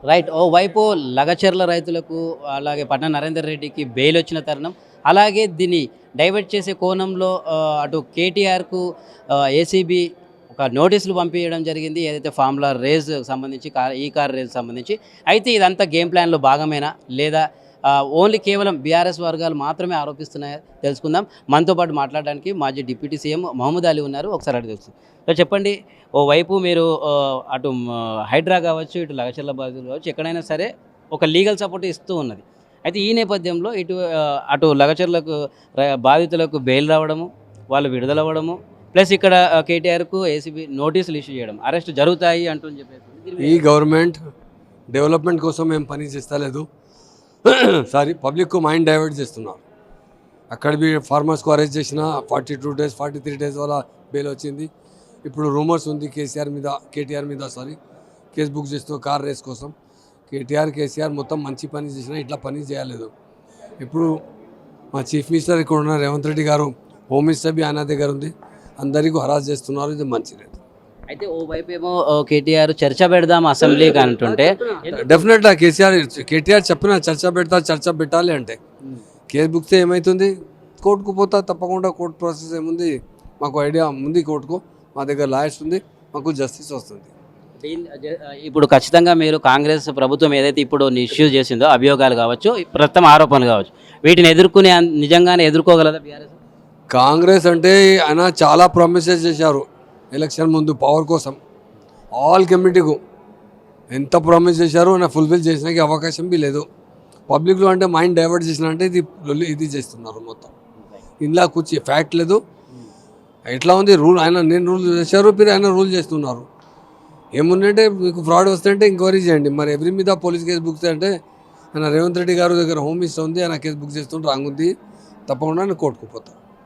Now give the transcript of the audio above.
Right. ఓవైపు లగచర్ల రైతులకు, అలాగే పట్నం నరేందర్ రెడ్డికి బెయిల్ వచ్చిన తరుణం. అలాగే దీన్ని డైవర్ట్ చేసే కోణంలో అటు కేటీఆర్‌కు ఏసీబీ ఒక నోటీసులు పంపియడం జరిగింది. ఏదైతే ఫార్ములా రేస్ సంబంధించి ఈ కార్ రేస్ సంబంధించి. అయితే ఇదంతా గేమ్ ప్లాన్‌లో భాగమేనా? లేదా ఓన్లీ కేవలం బీఆర్ఎస్ వర్గాలు మాత్రమే ఆరోపిస్తున్నాయా? తెలుసుకుందాం. మనతో పాటు మాట్లాడడానికి మాజీ డిప్యూటీ సీఎం మహమూద్ అలీ ఉన్నారు. ఒకసారి అడిగి తెలుసు. సో చెప్పండి, ఓవైపు మీరు అటు హైడ్రా కావచ్చు, ఇటు లగచర్ల బాధితులు కావచ్చు, ఎక్కడైనా సరే ఒక లీగల్ సపోర్ట్ ఇస్తూ ఉన్నది. అయితే ఈ నేపథ్యంలో అటు లగచర్లకు బాధితులకు బెయిల్ రావడము, వాళ్ళు విడుదలవ్వడము, ప్లస్ ఇక్కడ కేటీఆర్‌కు ఏసీబీ నోటీసులు ఇష్యూ చేయడం, అరెస్ట్ జరుగుతాయి అంటూ చెప్పేసి ఈ గవర్నమెంట్ డెవలప్మెంట్ కోసం ఏం పని చేస్తలేదు. సారీ, పబ్లిక్కు మైండ్ డైవర్ట్ చేస్తున్నారు. అక్కడ ఫార్మర్స్కు అరెస్ట్ చేసిన 42 డేస్ 43 డేస్ వల్ల బెయిల్ వచ్చింది. ఇప్పుడు రూమర్స్ ఉంది కేటీఆర్ మీద కేసు బుక్ చేస్తూ కార్ రేస్ కోసం. కేసీఆర్ మొత్తం మంచి పని చేసినా ఇట్లా పని చేయలేదు. ఇప్పుడు మా చీఫ్ మినిస్టర్ ఇక్కడ ఉన్న రేవంత్ రెడ్డి గారు, హోమ్ మినిస్టర్ బి ఆయన దగ్గర ఉంది, అందరికీ హరాస్ చేస్తున్నారు. ఇది మంచిది. అయితే ఓవైపు ఏమో కేటీఆర్ చర్చ పెడదాం అసెంబ్లీకి అంటుంటే, డెఫినెట్గా కేటీఆర్ చెప్పిన చర్చ పెట్టాలి అంటే కేసు బుక్తే ఏమవుతుంది, కోర్టుకు పోతా తప్పకుండా. కోర్టు ప్రాసెస్ ఏముంది, మాకు ఐడియా ఉంది. కోర్టుకు మా దగ్గర లాయర్స్ ఉంది, మాకు జస్టిస్ వస్తుంది. ఇప్పుడు ఖచ్చితంగా మీరు కాంగ్రెస్ ప్రభుత్వం ఏదైతే ఇప్పుడు ఇష్యూ చేసిందో, అభియోగాలు కావచ్చు, ప్రస్తుతం ఆరోపణలు కావచ్చు, వీటిని ఎదుర్కొనే నిజంగానే ఎదుర్కోగలదా బీఆర్ఎస్? కాంగ్రెస్ అంటే ఆయన చాలా ప్రామిసెస్ చేశారు ఎలక్షన్ ముందు పవర్ కోసం. ఆల్ కమ్యూనిటీకు ఎంత ప్రామిస్ చేశారో ఆయన ఫుల్ఫిల్ చేసినాకి అవకాశం బి లేదు. పబ్లిక్లో అంటే మైండ్ డైవర్ట్ చేసిన అంటే ఇది చేస్తున్నారు మొత్తం. ఇందులో కూర్చి ఫ్యాక్ట్ లేదు. ఎట్లా ఉంది రూల్, నేను రూల్ చేశారు, మీరు ఆయన రూల్ చేస్తున్నారు. ఏముందంటే మీకు ఫ్రాడ్ వస్తే అంటే ఎంక్వైరీ చేయండి. మరి ఎవరి మీద పోలీస్ కేసు బుక్ అంటే ఆయన రేవంత్ రెడ్డి గారు దగ్గర హోమ్ మినిస్టర్ ఉంది, ఆయన కేసు బుక్ చేస్తుంటే రాంగ్ ఉంది, తప్పకుండా నేను కోర్టుకు పోతాను.